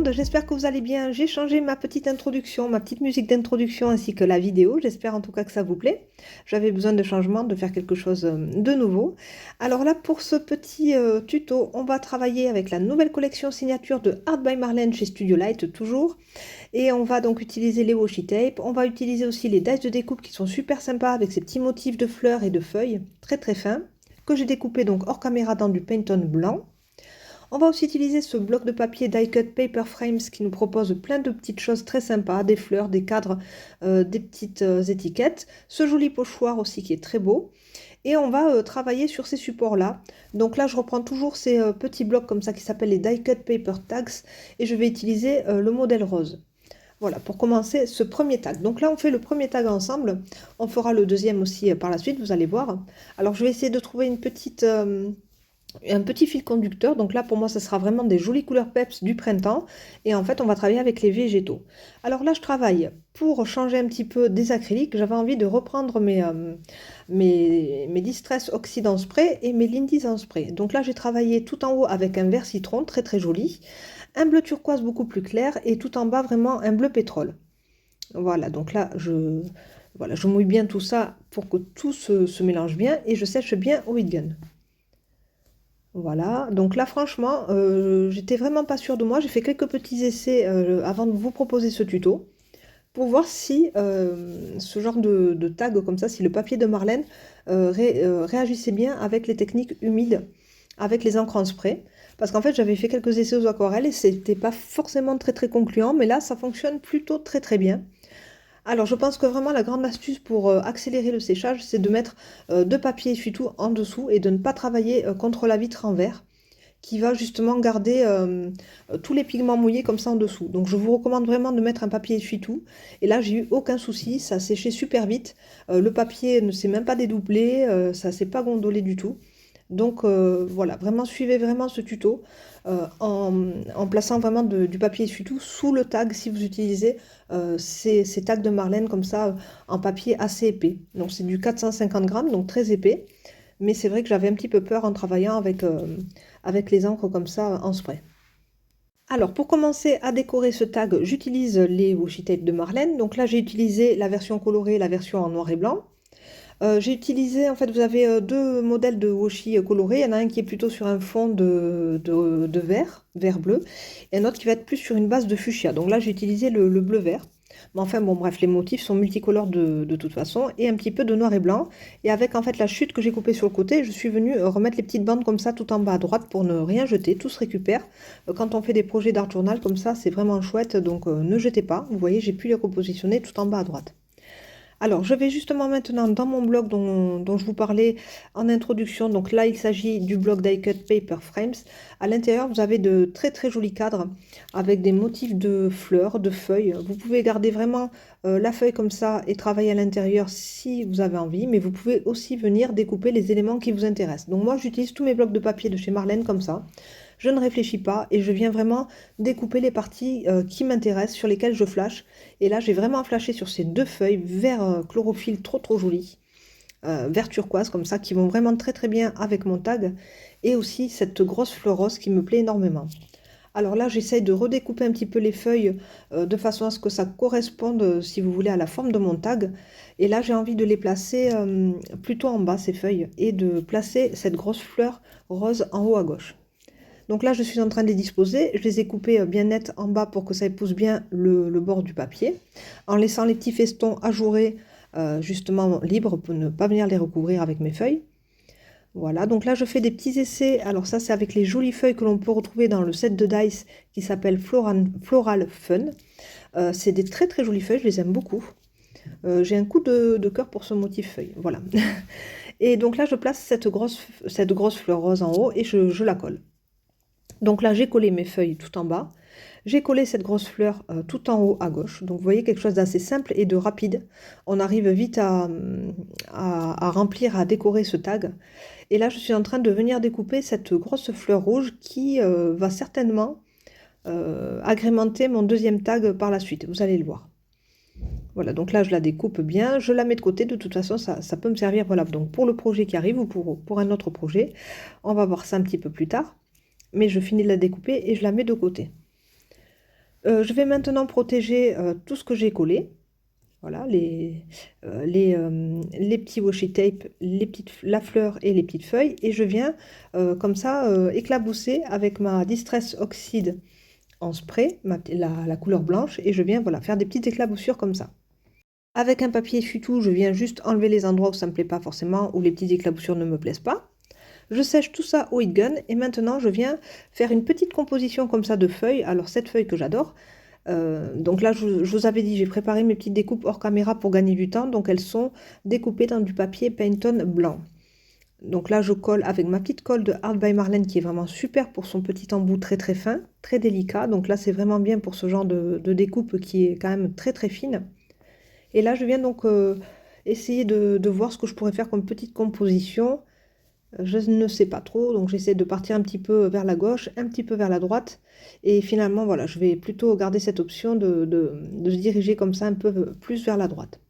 monde, j'espère que vous allez bien. J'ai changé ma petite introduction, ma petite musique d'introduction ainsi que la vidéo. J'espère en tout cas que ça vous plaît. J'avais besoin de changement, de faire quelque chose de nouveau. Alors là, pour ce petit tuto, on va travailler avec la nouvelle collection signature de Art by Marlène chez Studio Light toujours. Et on va donc utiliser les washi tape. On va utiliser aussi les dies de découpe qui sont super sympas avec ces petits motifs de fleurs et de feuilles très très fins que j'ai découpé donc hors caméra dans du Pantone blanc. On va aussi utiliser ce bloc de papier Die Cut Paper Frames qui nous propose plein de petites choses très sympas, des fleurs, des cadres, des petites étiquettes. Ce joli pochoir aussi qui est très beau. Et on va travailler sur ces supports-là. Donc là, je reprends toujours ces petits blocs comme ça qui s'appellent les Die Cut Paper Tags. Et je vais utiliser le modèle rose. Voilà, pour commencer ce premier tag. Donc là, on fait le premier tag ensemble. On fera le deuxième aussi par la suite, vous allez voir. Alors, je vais essayer de trouver une petite... un petit fil conducteur, donc là pour moi ça sera vraiment des jolies couleurs peps du printemps et en fait on va travailler avec les végétaux. Alors là je travaille pour changer un petit peu des acryliques, j'avais envie de reprendre mes Distress Oxydant Spray et mes Lindy's en Spray. Donc là j'ai travaillé tout en haut avec un vert citron très très joli, un bleu turquoise beaucoup plus clair et tout en bas vraiment un bleu pétrole. Voilà, donc là je mouille bien tout ça pour que tout se mélange bien et je sèche bien au heat gun. Voilà, donc là franchement, j'étais vraiment pas sûre de moi. J'ai fait quelques petits essais avant de vous proposer ce tuto pour voir si ce genre de tag comme ça, si le papier de Marlène réagissait bien avec les techniques humides, avec les encres en spray. Parce qu'en fait, j'avais fait quelques essais aux aquarelles et c'était pas forcément très très concluant, mais là, ça fonctionne plutôt très très bien. Alors, je pense que vraiment la grande astuce pour accélérer le séchage, c'est de mettre de papier essuie-tout en dessous et de ne pas travailler contre la vitre en verre qui va justement garder tous les pigments mouillés comme ça en dessous. Donc, je vous recommande vraiment de mettre un papier essuie-tout. Et là, j'ai eu aucun souci, ça a séché super vite. Le papier ne s'est même pas dédoublé, ça ne s'est pas gondolé du tout. Donc voilà, vraiment suivez vraiment ce tuto en plaçant vraiment du papier essuie-tout sous le tag si vous utilisez ces tags de Marlène comme ça en papier assez épais. Donc c'est du 450 grammes, donc très épais. Mais c'est vrai que j'avais un petit peu peur en travaillant avec les encres comme ça en spray. Alors pour commencer à décorer ce tag, j'utilise les washi tape de Marlène. Donc là j'ai utilisé la version colorée, la version en noir et blanc. J'ai utilisé, en fait, vous avez deux modèles de washi colorés. Il y en a un qui est plutôt sur un fond de vert bleu, et un autre qui va être plus sur une base de fuchsia. Donc là, j'ai utilisé le bleu vert. Mais enfin, bon, bref, les motifs sont multicolores de toute façon, et un petit peu de noir et blanc. Et avec, en fait, la chute que j'ai coupée sur le côté, je suis venue remettre les petites bandes comme ça tout en bas à droite pour ne rien jeter. Tout se récupère. Quand on fait des projets d'art journal comme ça, c'est vraiment chouette. Donc, ne jetez pas. Vous voyez, j'ai pu les repositionner tout en bas à droite. Alors, je vais justement maintenant dans mon blog dont je vous parlais en introduction. Donc là, il s'agit du blog Die Cut Paper Frames. À l'intérieur, vous avez de très très jolis cadres avec des motifs de fleurs, de feuilles. Vous pouvez garder vraiment la feuille comme ça et travailler à l'intérieur si vous avez envie. Mais vous pouvez aussi venir découper les éléments qui vous intéressent. Donc moi, j'utilise tous mes blocs de papier de chez Marlène comme ça. Je ne réfléchis pas et je viens vraiment découper les parties qui m'intéressent, sur lesquelles je flash. Et là, j'ai vraiment flashé sur ces deux feuilles vert chlorophylle trop trop jolies, vert turquoise comme ça, qui vont vraiment très très bien avec mon tag. Et aussi cette grosse fleur rose qui me plaît énormément. Alors là, j'essaye de redécouper un petit peu les feuilles de façon à ce que ça corresponde, si vous voulez, à la forme de mon tag. Et là, j'ai envie de les placer plutôt en bas, ces feuilles, et de placer cette grosse fleur rose en haut à gauche. Donc là, je suis en train de les disposer. Je les ai coupés bien net en bas pour que ça épouse bien le bord du papier, en laissant les petits festons ajourés justement libres pour ne pas venir les recouvrir avec mes feuilles. Voilà, donc là je fais des petits essais. Alors ça c'est avec les jolies feuilles que l'on peut retrouver dans le set de dice qui s'appelle Floral Fun. C'est des très très jolies feuilles, je les aime beaucoup. J'ai un coup de cœur pour ce motif feuille, voilà. Et donc là je place cette grosse fleur rose en haut et je la colle. Donc là, j'ai collé mes feuilles tout en bas. J'ai collé cette grosse fleur tout en haut à gauche. Donc vous voyez quelque chose d'assez simple et de rapide. On arrive vite à remplir, à décorer ce tag. Et là, je suis en train de venir découper cette grosse fleur rouge qui va certainement agrémenter mon deuxième tag par la suite. Vous allez le voir. Voilà, donc là, je la découpe bien. Je la mets de côté. De toute façon, ça peut me servir, voilà, donc pour le projet qui arrive ou pour un autre projet. On va voir ça un petit peu plus tard. Mais je finis de la découper et je la mets de côté. Je vais maintenant protéger tout ce que j'ai collé. Voilà, les petits washi tape, la fleur et les petites feuilles. Et je viens comme ça éclabousser avec ma Distress Oxide en spray, la couleur blanche. Et je viens voilà, faire des petites éclaboussures comme ça. Avec un papier essuie-tout, je viens juste enlever les endroits où ça ne me plaît pas forcément, où les petites éclaboussures ne me plaisent pas. Je sèche tout ça au heat gun et maintenant je viens faire une petite composition comme ça de feuilles. Alors cette feuille que j'adore, donc là je vous avais dit, j'ai préparé mes petites découpes hors caméra pour gagner du temps. Donc elles sont découpées dans du papier Pantone blanc. Donc là je colle avec ma petite colle de Art by Marlène qui est vraiment super pour son petit embout très très fin, très délicat. Donc là c'est vraiment bien pour ce genre de découpe qui est quand même très très fine. Et là je viens donc essayer de voir ce que je pourrais faire comme petite composition. Je ne sais pas trop, donc j'essaie de partir un petit peu vers la gauche, un petit peu vers la droite. Et finalement, voilà, je vais plutôt garder cette option de se diriger comme ça un peu plus vers la droite.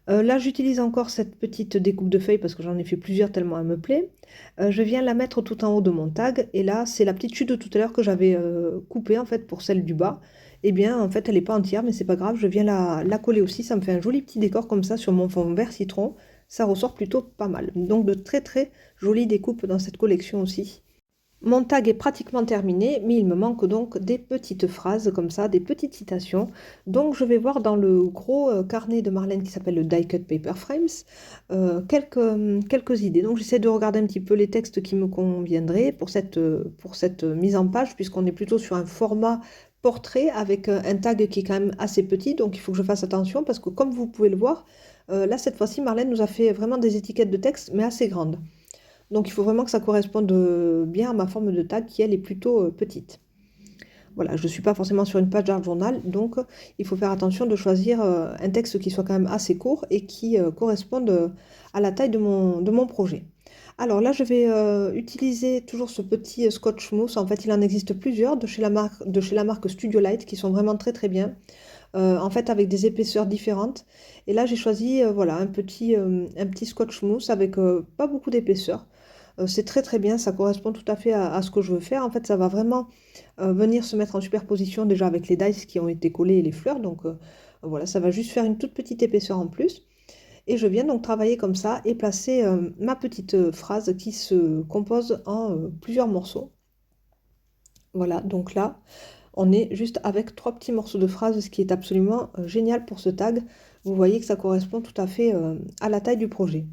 Là, j'utilise encore cette petite découpe de feuilles parce que j'en ai fait plusieurs tellement elle me plaît. Je viens la mettre tout en haut de mon tag. Et là, c'est la petite chute de tout à l'heure que j'avais coupée en fait pour celle du bas. Eh bien, en fait, elle n'est pas entière, mais c'est pas grave. Je viens la coller aussi. Ça me fait un joli petit décor comme ça sur mon fond vert citron. Ça ressort plutôt pas mal. Donc, de très très jolies découpes dans cette collection aussi. Mon tag est pratiquement terminé, mais il me manque donc des petites phrases comme ça, des petites citations. Donc je vais voir dans le gros carnet de Marlène qui s'appelle le Die Cut Paper Frames quelques idées. Donc j'essaie de regarder un petit peu les textes qui me conviendraient pour cette mise en page, puisqu'on est plutôt sur un format portrait avec un tag qui est quand même assez petit. Donc il faut que je fasse attention parce que comme vous pouvez le voir, là cette fois-ci Marlène nous a fait vraiment des étiquettes de texte, mais assez grandes. Donc il faut vraiment que ça corresponde bien à ma forme de tag qui elle est plutôt petite. Voilà, je ne suis pas forcément sur une page d'art journal, donc il faut faire attention de choisir un texte qui soit quand même assez court et qui corresponde à la taille de mon projet. Alors là, je vais utiliser toujours ce petit scotch mousse. En fait, il en existe plusieurs de chez la marque Studio Light qui sont vraiment très très bien. En fait, avec des épaisseurs différentes. Et là, j'ai choisi voilà, un petit scotch mousse avec pas beaucoup d'épaisseur. C'est très très bien, ça correspond tout à fait à ce que je veux faire. En fait, ça va vraiment venir se mettre en superposition déjà avec les dies qui ont été collés et les fleurs. Donc voilà, ça va juste faire une toute petite épaisseur en plus. Et je viens donc travailler comme ça et placer ma petite phrase qui se compose en plusieurs morceaux. Voilà, donc là, on est juste avec 3 petits morceaux de phrase, ce qui est absolument génial pour ce tag. Vous voyez que ça correspond tout à fait à la taille du projet.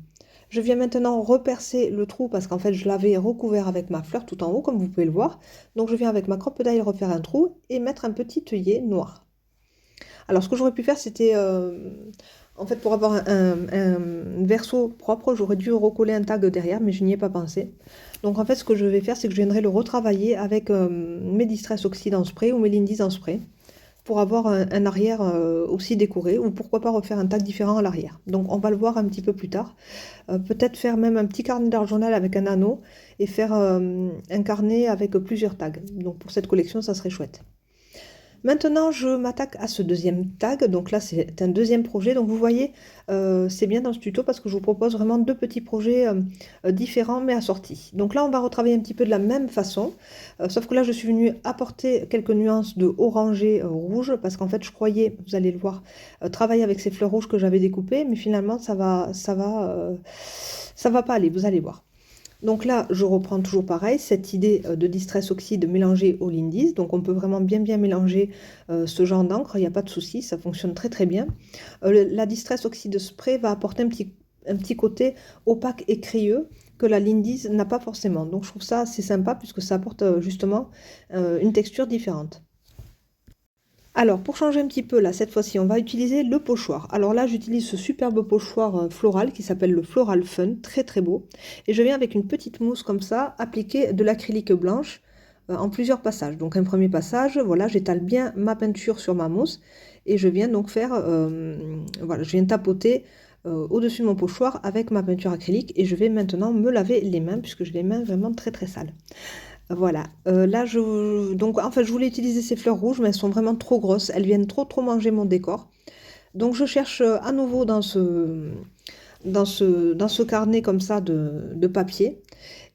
Je viens maintenant repercer le trou parce qu'en fait je l'avais recouvert avec ma fleur tout en haut comme vous pouvez le voir. Donc je viens avec ma crop die refaire un trou et mettre un petit œillet noir. Alors ce que j'aurais pu faire c'était en fait pour avoir un verso propre j'aurais dû recoller un tag derrière mais je n'y ai pas pensé. Donc en fait ce que je vais faire c'est que je viendrai le retravailler avec mes Distress Oxide en spray ou mes Lindy's en spray pour avoir un arrière aussi décoré ou pourquoi pas refaire un tag différent à l'arrière. Donc on va le voir un petit peu plus tard. Peut-être faire même un petit carnet d'art journal avec un anneau et faire un carnet avec plusieurs tags. Donc pour cette collection, ça serait chouette. Maintenant, je m'attaque à ce deuxième tag. Donc là, c'est un deuxième projet. Donc vous voyez, c'est bien dans ce tuto parce que je vous propose vraiment 2 petits projets différents mais assortis. Donc là, on va retravailler un petit peu de la même façon. Sauf que là, je suis venue apporter quelques nuances de orangé rouge parce qu'en fait, je croyais, vous allez le voir, travailler avec ces fleurs rouges que j'avais découpées. Mais finalement, ça va pas aller, vous allez voir. Donc là, je reprends toujours pareil, cette idée de Distress Oxide mélangée au Lindy's. Donc on peut vraiment bien mélanger ce genre d'encre, il n'y a pas de souci, ça fonctionne très très bien. La Distress Oxide Spray va apporter un petit côté opaque et crayeux que la Lindy's n'a pas forcément. Donc je trouve ça assez sympa puisque ça apporte justement une texture différente. Alors, pour changer un petit peu, là, cette fois-ci, on va utiliser le pochoir. Alors là, j'utilise ce superbe pochoir floral qui s'appelle le Floral Fun, très très beau. Et je viens avec une petite mousse comme ça, appliquer de l'acrylique blanche en plusieurs passages. Donc un premier passage, voilà, j'étale bien ma peinture sur ma mousse et je viens donc faire, voilà, je viens tapoter au-dessus de mon pochoir avec ma peinture acrylique et je vais maintenant me laver les mains puisque j'ai les mains vraiment très très sales. Voilà, là donc en fait je voulais utiliser ces fleurs rouges mais elles sont vraiment trop grosses, elles viennent trop manger mon décor. Donc je cherche à nouveau dans ce carnet comme ça de papier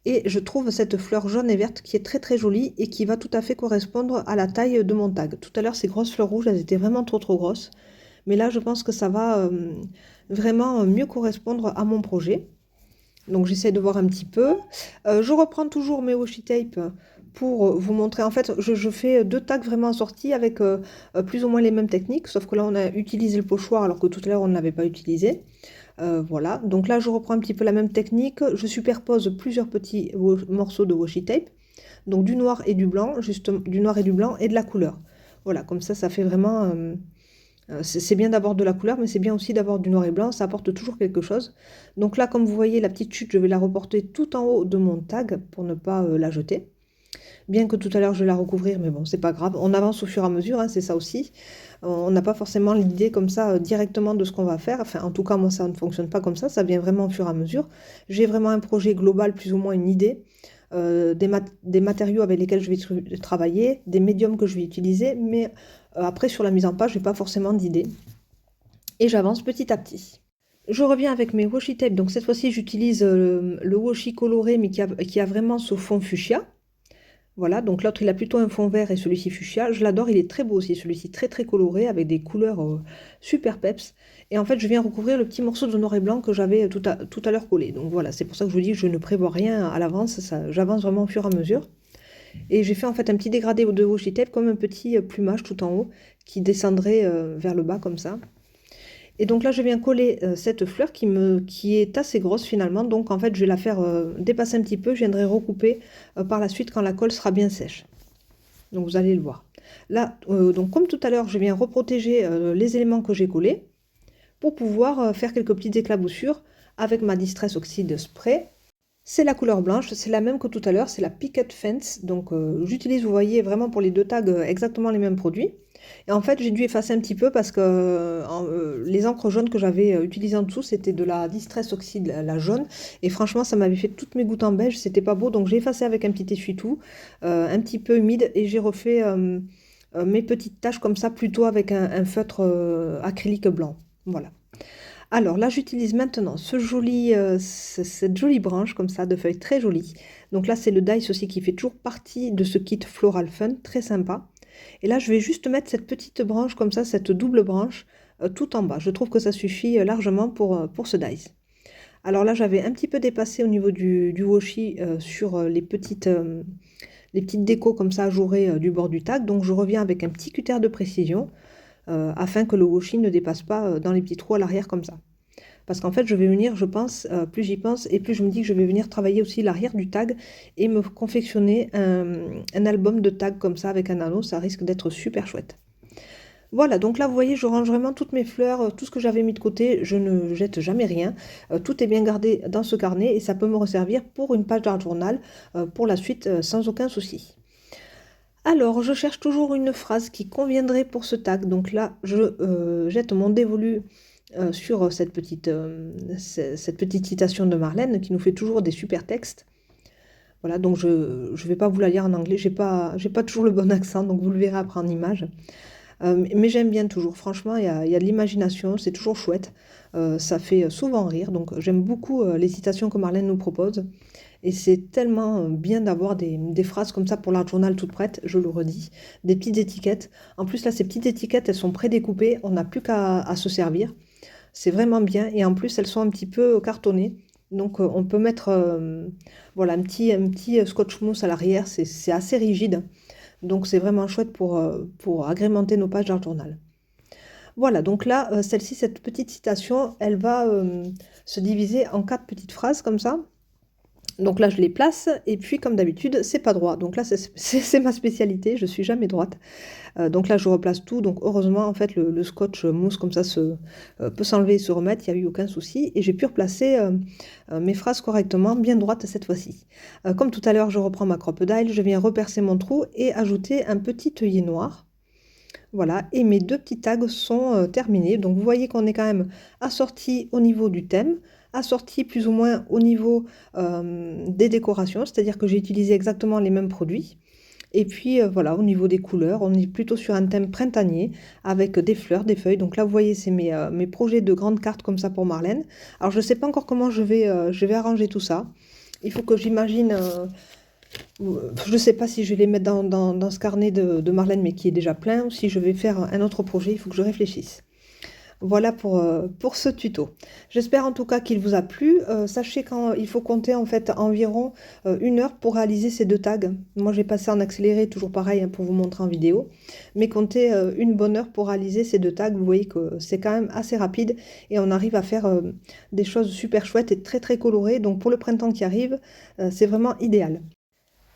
Et je trouve cette fleur jaune et verte qui est très très jolie et qui va tout à fait correspondre à la taille de mon tag. Tout à l'heure, ces grosses fleurs rouges, elles étaient vraiment trop grosses. Mais là, je pense que ça va vraiment mieux correspondre à mon projet. Donc j'essaie de voir un petit peu. Je reprends toujours mes washi tape pour vous montrer. En fait, je fais deux tags vraiment assortis avec plus ou moins les mêmes techniques. Sauf que là, on a utilisé le pochoir alors que tout à l'heure, on ne l'avait pas utilisé. Voilà, donc là je reprends un petit peu la même technique, je superpose plusieurs petits morceaux de washi tape, donc du noir et du blanc, juste du noir et du blanc et de la couleur. Voilà, comme ça fait vraiment... c'est bien d'avoir de la couleur, mais c'est bien aussi d'avoir du noir et blanc, ça apporte toujours quelque chose. Donc là, comme vous voyez, la petite chute, je vais la reporter tout en haut de mon tag pour ne pas la jeter. Bien que tout à l'heure je vais la recouvrir, mais bon, c'est pas grave. On avance au fur et à mesure, hein, c'est ça aussi. On n'a pas forcément l'idée comme ça directement de ce qu'on va faire. Enfin, en tout cas, moi, ça ne fonctionne pas comme ça vient vraiment au fur et à mesure. J'ai vraiment un projet global, plus ou moins une idée, des matériaux avec lesquels je vais travailler, des médiums que je vais utiliser, mais après, sur la mise en page, je n'ai pas forcément d'idée. Et j'avance petit à petit. Je reviens avec mes washi tape. Donc cette fois-ci, j'utilise le washi coloré, mais qui a vraiment ce fond fuchsia. Voilà, donc l'autre il a plutôt un fond vert et celui-ci fuchsia. Je l'adore, il est très beau aussi, celui-ci très coloré avec des couleurs super peps. Et en fait, je viens recouvrir le petit morceau de noir et blanc que j'avais tout à l'heure collé. Donc voilà, c'est pour ça que je vous dis que je ne prévois rien à l'avance, j'avance vraiment au fur et à mesure. Et j'ai fait en fait un petit dégradé de washi tape comme un petit plumage tout en haut qui descendrait vers le bas comme ça. Et donc là, je viens coller cette fleur qui est assez grosse finalement. Donc en fait, je vais la faire dépasser un petit peu. Je viendrai recouper par la suite quand la colle sera bien sèche. Donc vous allez le voir. Là, donc comme tout à l'heure, je viens reprotéger les éléments que j'ai collés pour pouvoir faire quelques petites éclaboussures avec ma Distress Oxide Spray. C'est la couleur blanche, c'est la même que tout à l'heure, c'est la Picket Fence. Donc j'utilise, vous voyez, vraiment pour les deux tags exactement les mêmes produits. Et en fait, j'ai dû effacer un petit peu parce que les encres jaunes que j'avais utilisées en dessous, c'était de la Distress Oxide, la jaune. Et franchement, ça m'avait fait toutes mes gouttes en beige, c'était pas beau. Donc j'ai effacé avec un petit essuie-tout, un petit peu humide, et j'ai refait mes petites taches comme ça, plutôt avec un feutre acrylique blanc. Voilà. Alors là, j'utilise maintenant cette jolie branche comme ça, de feuilles très jolies. Donc là, c'est le dice aussi qui fait toujours partie de ce kit Floral Fun, très sympa. Et là, je vais juste mettre cette petite branche comme ça, cette double branche, tout en bas. Je trouve que ça suffit largement pour ce dice. Alors là, j'avais un petit peu dépassé au niveau du washi sur les petites décos comme ça ajourées du bord du tag. Donc je reviens avec un petit cutter de précision afin que le washi ne dépasse pas dans les petits trous à l'arrière comme ça. Parce qu'en fait, je vais venir, je pense, plus j'y pense, et plus je me dis que je vais venir travailler aussi l'arrière du tag et me confectionner un album de tags comme ça avec un anneau. Ça risque d'être super chouette. Voilà, donc là, vous voyez, je range vraiment toutes mes fleurs, tout ce que j'avais mis de côté. Je ne jette jamais rien. Tout est bien gardé dans ce carnet et ça peut me resservir pour une page d'art journal pour la suite sans aucun souci. Alors, je cherche toujours une phrase qui conviendrait pour ce tag. Donc là, je jette mon dévolu sur cette petite citation de Marlène qui nous fait toujours des super textes. Voilà, donc je ne vais pas vous la lire en anglais, j'ai pas toujours le bon accent, donc vous le verrez après en image. Mais j'aime bien toujours, franchement, il y a de l'imagination, c'est toujours chouette. Ça fait souvent rire, donc j'aime beaucoup les citations que Marlène nous propose. Et c'est tellement bien d'avoir des phrases comme ça pour l'art journal toutes prêtes, je le redis, des petites étiquettes. En plus, là, ces petites étiquettes, elles sont prédécoupées, on n'a plus qu'à se servir. C'est vraiment bien et en plus elles sont un petit peu cartonnées. Donc on peut mettre voilà, un petit scotch mousse à l'arrière, c'est assez rigide. Donc c'est vraiment chouette pour agrémenter nos pages d'art journal. Voilà, donc là, celle-ci, cette petite citation, elle va se diviser en 4 petites phrases comme ça. Donc là, je les place, et puis comme d'habitude, c'est pas droit. Donc là, c'est ma spécialité, je suis jamais droite. Donc là, je replace tout. Donc heureusement, en fait, le scotch mousse comme ça peut s'enlever et se remettre, il n'y a eu aucun souci. Et j'ai pu replacer mes phrases correctement, bien droites cette fois-ci. Comme tout à l'heure, je reprends ma crocodile, je viens repercer mon trou et ajouter un petit œillet noir. Voilà, et mes deux petits tags sont terminés. Donc vous voyez qu'on est quand même assorti au niveau du thème, assorti plus ou moins au niveau des décorations, c'est-à-dire que j'ai utilisé exactement les mêmes produits. Et puis voilà, au niveau des couleurs, on est plutôt sur un thème printanier avec des fleurs, des feuilles. Donc là, vous voyez, c'est mes projets de grandes cartes comme ça pour Marlène. Alors je ne sais pas encore comment je vais arranger tout ça. il faut que j'imagine... je ne sais pas si je vais les mettre dans ce carnet de Marlène, mais qui est déjà plein, ou si je vais faire un autre projet, il faut que je réfléchisse. Voilà pour ce tuto. J'espère en tout cas qu'il vous a plu. Sachez qu'il faut compter en fait environ 1 heure pour réaliser ces 2 tags. Moi j'ai passé en accéléré, toujours pareil hein, pour vous montrer en vidéo. Mais comptez une bonne heure pour réaliser ces 2 tags. Vous voyez que c'est quand même assez rapide et on arrive à faire des choses super chouettes et très très colorées. Donc pour le printemps qui arrive, c'est vraiment idéal.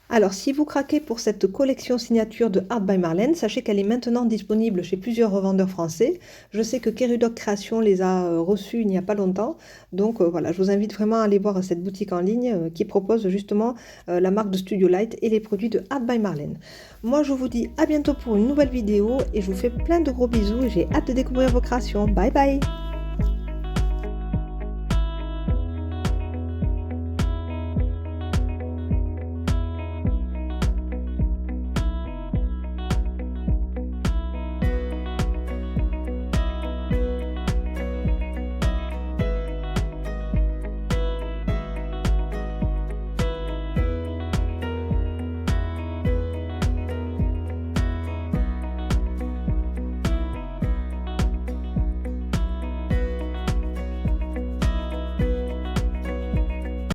Alors, si vous craquez pour cette collection signature de Art by Marlène, sachez qu'elle est maintenant disponible chez plusieurs revendeurs français. Je sais que Kerudoc Création les a reçus il n'y a pas longtemps. Donc voilà, je vous invite vraiment à aller voir cette boutique en ligne qui propose justement la marque de Studio Light et les produits de Art by Marlène. Moi, je vous dis à bientôt pour une nouvelle vidéo et je vous fais plein de gros bisous et j'ai hâte de découvrir vos créations. Bye bye!